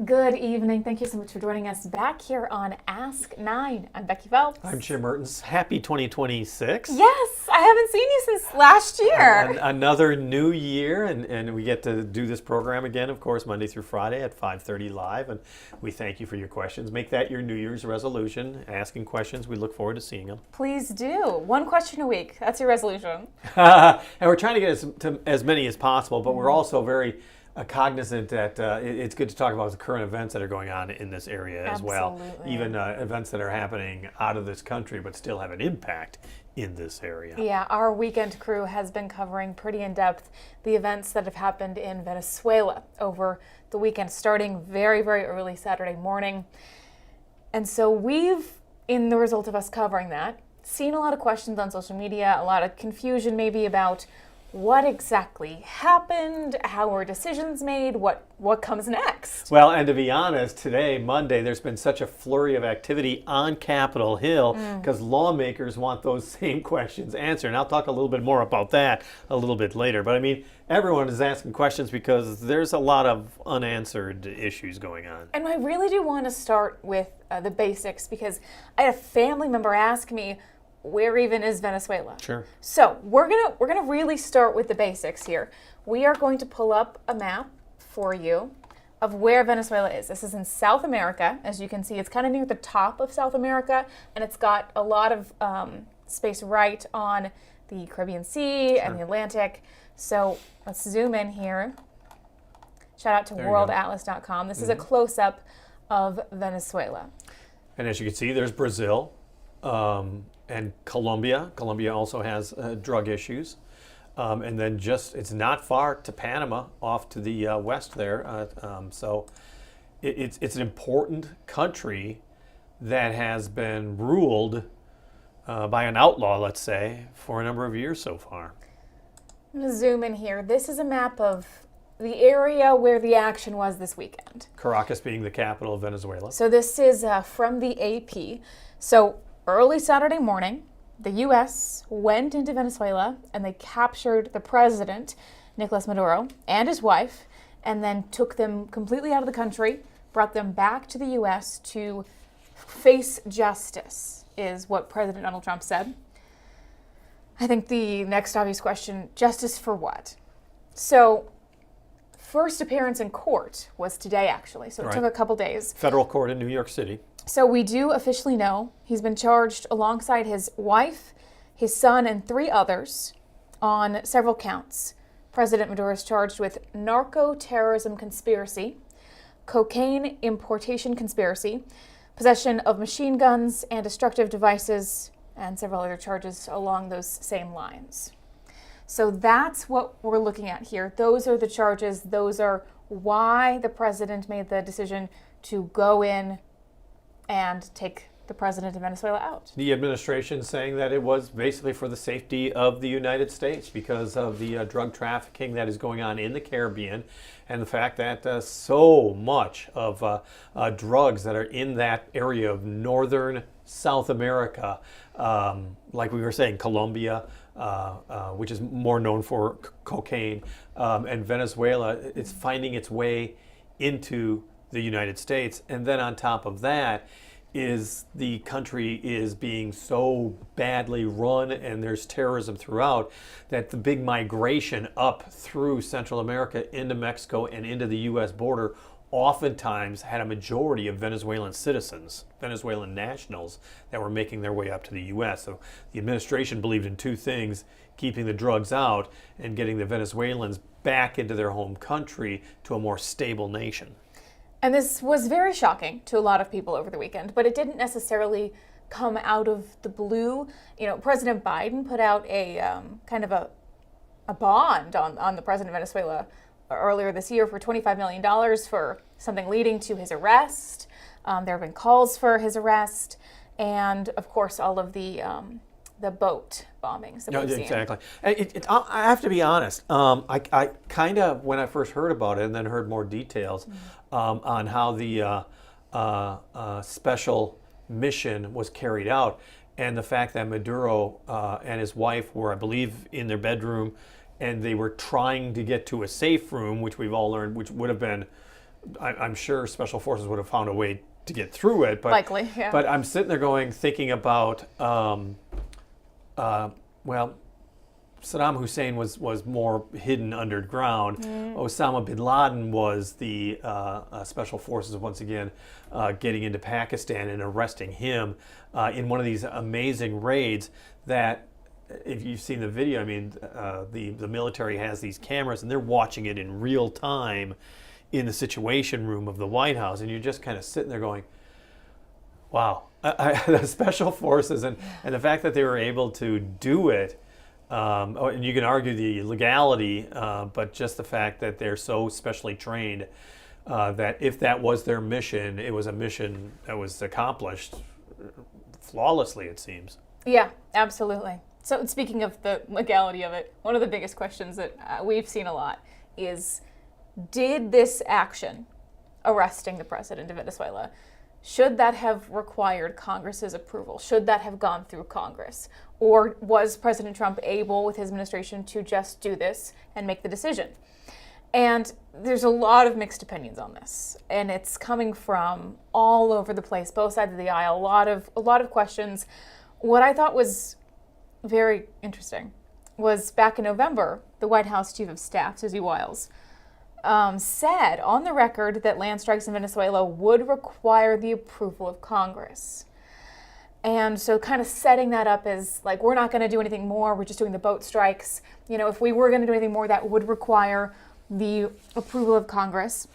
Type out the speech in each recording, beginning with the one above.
Good evening. Thank you so much for joining us back here on Ask 9. I'm Becky Phelps. I'm Jim Mertens. Happy 2026. Yes, I haven't seen you since last year. Another new year, and we get to do this program again, of course, Monday through Friday at 5:30 live. And we thank you for your questions. Make that your New Year's resolution, asking questions. We look forward to seeing them. Please do. One question a week. That's your resolution. And we're trying to get to as many as possible, but we're also very cognizant that it's good to talk about the current events that are going on in this area as well. Even events that are happening out of this country but still have an impact in this area. Yeah, our weekend crew has been covering pretty in depth the events that have happened in Venezuela over the weekend, starting very, very early Saturday morning. And so we've, in the result of us covering that, seen a lot of questions on social media, a lot of confusion maybe about what exactly happened, how were decisions made, what comes next? Well, and to be honest, today, Monday, there's been such a flurry of activity on Capitol Hill because lawmakers want those same questions answered. And I'll talk a little bit more about that a little bit later. But I mean, everyone is asking questions because there's a lot of unanswered issues going on. And I really do want to start with the basics because I had a family member ask me, where even is Venezuela? Sure. So we're gonna really start with the basics here. We are going to pull up a map for you of where Venezuela is. This is in South America. As you can see, it's kind of near the top of South America, and it's got a lot of space right on the Caribbean Sea and the Atlantic. So let's zoom in here. Shout out to worldatlas.com. This is a close-up of Venezuela. And as you can see, there's Brazil. And Colombia. Colombia also has drug issues. And then it's not far to Panama, off to the west there. So it's an important country that has been ruled by an outlaw, let's say, for a number of years so far. I'm going to zoom in here. This is a map of the area where the action was this weekend. Caracas being the capital of Venezuela. So this is from the AP. So early Saturday morning, the U.S. went into Venezuela and they captured the president, Nicolas Maduro, and his wife, and then took them completely out of the country, brought them back to the U.S. to face justice, is what President Donald Trump said. I think the next obvious question, justice for what? So, first appearance in court was today, actually, so it took a couple days. Federal court in New York City. So we do officially know he's been charged alongside his wife, his son, and 3 others on several counts. President Maduro is charged with narco-terrorism conspiracy, cocaine importation conspiracy, possession of machine guns and destructive devices, and several other charges along those same lines. So that's what we're looking at here. Those are the charges. Those are why the president made the decision to go in and take the president of Venezuela out. The administration saying that it was basically for the safety of the United States because of the drug trafficking that is going on in the Caribbean and the fact that so much of drugs that are in that area of northern South America, like we were saying, Colombia, which is more known for cocaine, and Venezuela, it's finding its way into the United States. And then on top of that is the country is being so badly run and there's terrorism throughout that the big migration up through Central America into Mexico and into the U.S. border oftentimes had a majority of Venezuelan citizens, Venezuelan nationals that were making their way up to the U.S. So the administration believed in 2 things, keeping the drugs out and getting the Venezuelans back into their home country to a more stable nation. And this was very shocking to a lot of people over the weekend, but it didn't necessarily come out of the blue. You know, President Biden put out a kind of a bond on the president of Venezuela earlier this year for $25 million for something leading to his arrest. There have been calls for his arrest, and of course all of the boat bombings that we've seen. Exactly. I have to be honest. I kind of, when I first heard about it and then heard more details on how the special mission was carried out, and the fact that Maduro and his wife were, I believe, in their bedroom, and they were trying to get to a safe room, which we've all learned, which would have been I'm sure special forces would have found a way to get through it. But, Likely, yeah. But I'm sitting there thinking about, well, Saddam Hussein was more hidden underground. Osama bin Laden was the special forces once again getting into Pakistan and arresting him in one of these amazing raids that, if you've seen the video, I mean, the military has these cameras and they're watching it in real time in the Situation Room of the White House, and you're just kind of sitting there going, wow, the special forces and the fact that they were able to do it. And you can argue the legality, but just the fact that they're so specially trained that if that was their mission, it was a mission that was accomplished flawlessly, it seems. Yeah, absolutely. So speaking of the legality of it, one of the biggest questions that we've seen a lot is, did this action, arresting the president of Venezuela, should that have required Congress's approval? Should that have gone through Congress? Or was President Trump able, with his administration, to just do this and make the decision? And there's a lot of mixed opinions on this, and it's coming from all over the place, both sides of the aisle. A lot of questions. What I thought was very interesting was back in November, the White House Chief of Staff, Susie Wiles, said on the record that land strikes in Venezuela would require the approval of Congress. And so kind of setting that up as like, we're not going to do anything more, we're just doing the boat strikes. You know, if we were going to do anything more, that would require the approval of Congress.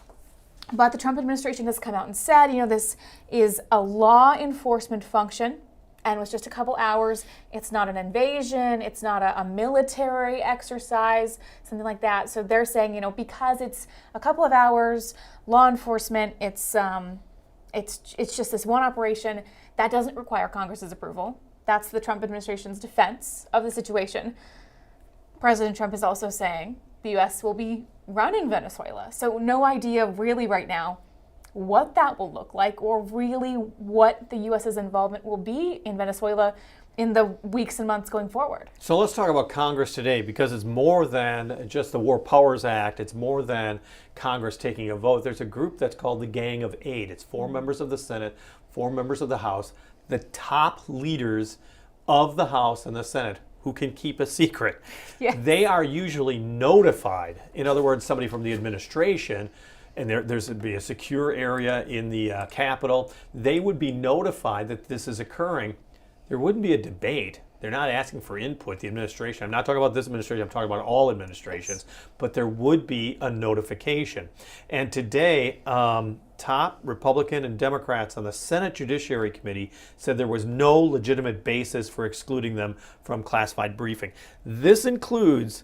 But the Trump administration has come out and said, you know, this is a law enforcement function, and it was just a couple hours. It's not an invasion. It's not a military exercise, something like that. So they're saying, you know, because it's a couple of hours, law enforcement, it's just this one operation that doesn't require Congress's approval. That's the Trump administration's defense of the situation. President Trump is also saying the U.S. will be running Venezuela. So no idea really right now what that will look like, or really what the U.S.'s involvement will be in Venezuela in the weeks and months going forward. So let's talk about Congress today, because it's more than just the War Powers Act. It's more than Congress taking a vote. There's a group that's called the Gang of Eight. It's 4 members of the Senate, 4 members of the House, the top leaders of the House and the Senate who can keep a secret. Yes. They are usually notified. In other words, somebody from the administration, and there's would be a secure area in the Capitol, they would be notified that this is occurring. There wouldn't be a debate. They're not asking for input, the administration. I'm not talking about this administration, I'm talking about all administrations. Yes. But there would be a notification. And today, top Republican and Democrats on the Senate Judiciary Committee said there was no legitimate basis for excluding them from classified briefing. This includes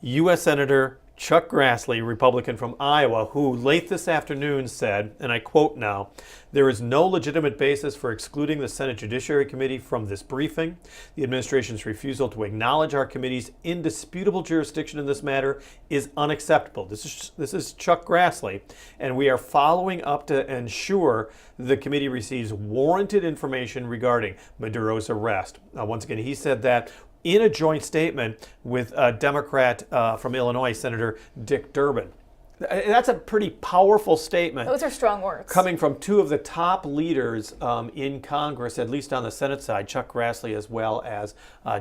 U.S. Senator Chuck Grassley, Republican from Iowa, who late this afternoon said, and I quote now, "There is no legitimate basis for excluding the Senate Judiciary Committee from this briefing. The administration's refusal to acknowledge our committee's indisputable jurisdiction in this matter is unacceptable." This is Chuck Grassley, and we are following up to ensure the committee receives warranted information regarding Maduro's arrest. Once again, he said that in a joint statement with a Democrat from Illinois, Senator Dick Durbin. That's a pretty powerful statement. Those are strong words. Coming from 2 of the top leaders in Congress, at least on the Senate side, Chuck Grassley as well as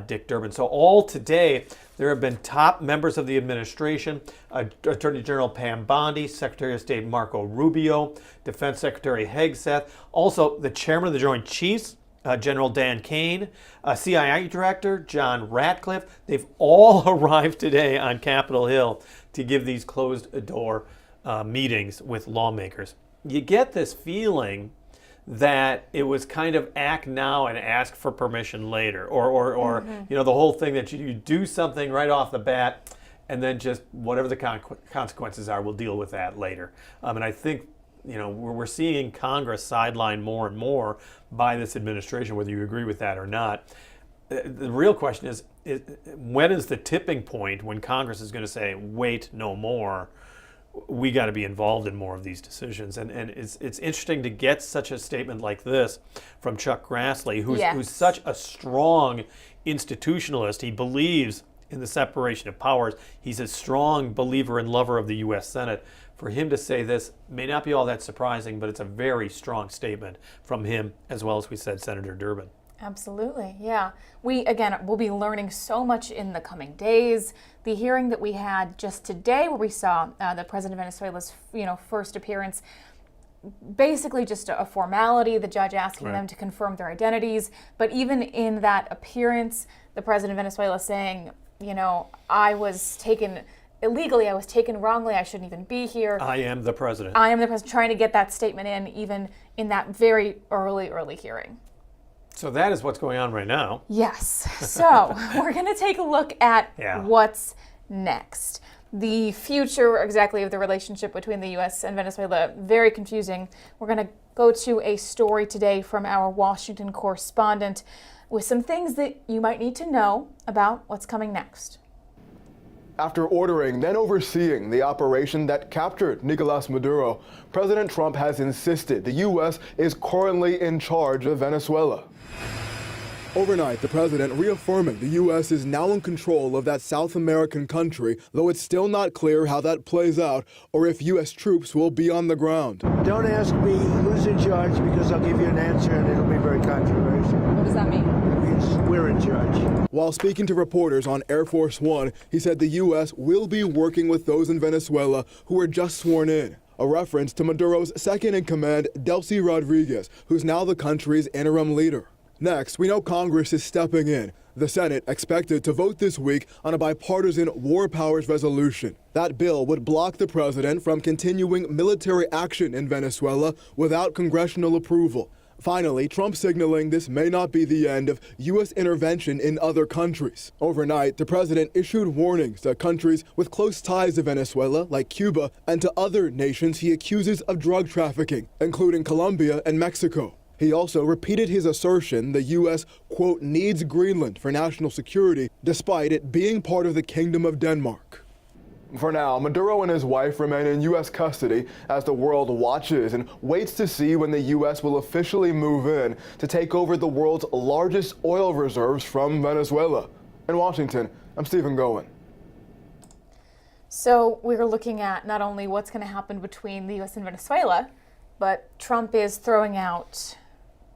Dick Durbin. So all today, there have been top members of the administration, Attorney General Pam Bondi, Secretary of State Marco Rubio, Defense Secretary Hegseth, also the Chairman of the Joint Chiefs, General Dan Kane, CIA Director John Ratcliffe. They've all arrived today on Capitol Hill to give these closed-door meetings with lawmakers. You get this feeling that it was kind of act now and ask for permission later, or you know, the whole thing that you do something right off the bat, and then just whatever the consequences are, we'll deal with that later. And I think, you know, we're seeing Congress sidelined more and more by this administration, whether you agree with that or not. The real question is when is the tipping point when Congress is going to say, wait, no more? We got to be involved in more of these decisions. And it's interesting to get such a statement like this from Chuck Grassley, who's such a strong institutionalist. He believes in the separation of powers. He's a strong believer and lover of the U.S. Senate. For him to say this may not be all that surprising, but it's a very strong statement from him, as well as we said, Senator Durbin. Absolutely, yeah. We'll be learning so much in the coming days. The hearing that we had just today, where we saw the President of Venezuela's, first appearance, basically just a formality, the judge asking them to confirm their identities. But even in that appearance, the President of Venezuela saying, I was taken illegally, I was taken wrongly, I shouldn't even be here. I am the president. I am the president, trying to get that statement in, even in that very early hearing. So that is what's going on right now. Yes. So we're going to take a look at what's next. The future exactly of the relationship between the US and Venezuela, very confusing. We're going to go to a story today from our Washington correspondent with some things that you might need to know about what's coming next. After ordering, then overseeing the operation that captured Nicolás Maduro, President Trump has insisted the U.S. is currently in charge of Venezuela. Overnight, the president reaffirming the U.S. is now in control of that South American country, though it's still not clear how that plays out or if U.S. troops will be on the ground. Don't ask me who's in charge, because I'll give you an answer and it'll be very controversial. What does that mean? We're in charge. While speaking to reporters on Air Force One, he said the U.S. will be working with those in Venezuela who were just sworn in, a reference to Maduro's second-in-command, Delcy Rodriguez, who's now the country's interim leader. Next, we know Congress is stepping in. The Senate expected to vote this week on a bipartisan war powers resolution. That bill would block the president from continuing military action in Venezuela without congressional approval. Finally, Trump signaling this may not be the end of U.S. intervention in other countries. Overnight, the president issued warnings to countries with close ties to Venezuela, like Cuba, and to other nations he accuses of drug trafficking, including Colombia and Mexico. He also repeated his assertion the U.S., quote, needs Greenland for national security, despite it being part of the Kingdom of Denmark. For now, Maduro and his wife remain in U.S. custody as the world watches and waits to see when the U.S. will officially move in to take over the world's largest oil reserves from Venezuela. In Washington, I'm Stephen Goen. So we're looking at not only what's going to happen between the U.S. and Venezuela, but Trump is throwing out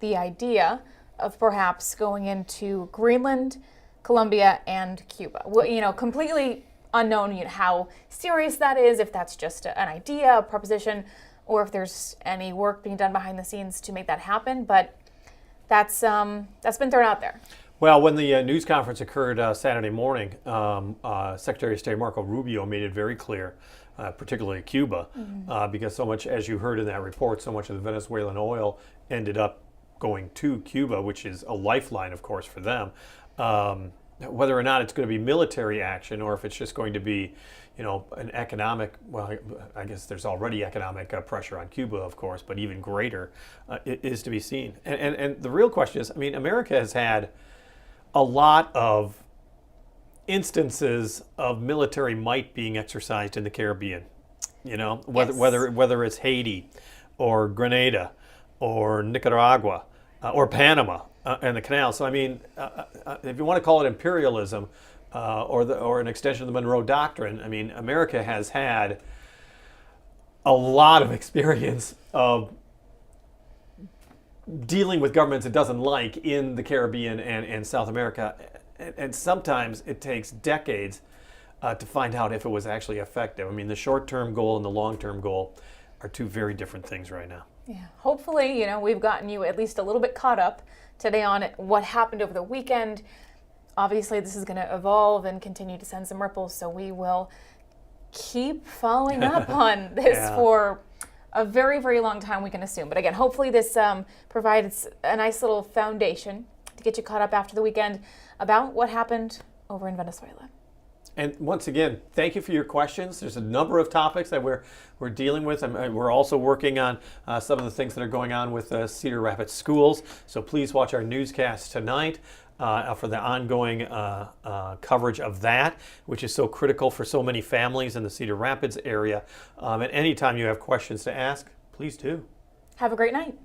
the idea of perhaps going into Greenland, Colombia, and Cuba. Well, completely unknown how serious that is, if that's just an idea, a proposition, or if there's any work being done behind the scenes to make that happen. But that's been thrown out there. Well, when the news conference occurred Saturday morning, Secretary of State Marco Rubio made it very clear, particularly Cuba, because so much, as you heard in that report, so much of the Venezuelan oil ended up going to Cuba, which is a lifeline, of course, for them. Whether or not it's going to be military action or if it's just going to be, an economic, well, I guess there's already economic pressure on Cuba, of course, but even greater is to be seen. And the real question is, America has had a lot of instances of military might being exercised in the Caribbean. Whether it's Haiti or Grenada or Nicaragua or Panama and the canal. So if you want to call it imperialism or an extension of the Monroe Doctrine, America has had a lot of experience of dealing with governments it doesn't like in the Caribbean and South America. And sometimes it takes decades to find out if it was actually effective. The short-term goal and the long-term goal are two very different things right now. Yeah, hopefully, we've gotten you at least a little bit caught up today on what happened over the weekend. Obviously, this is going to evolve and continue to send some ripples, so we will keep following up on this for a very, very long time, we can assume. But again, hopefully this provides a nice little foundation to get you caught up after the weekend about what happened over in Venezuela. And once again, thank you for your questions. There's a number of topics that we're dealing with, and we're also working on some of the things that are going on with Cedar Rapids schools. So please watch our newscast tonight for the ongoing coverage of that, which is so critical for so many families in the Cedar Rapids area. And anytime you have questions to ask, please do. Have a great night.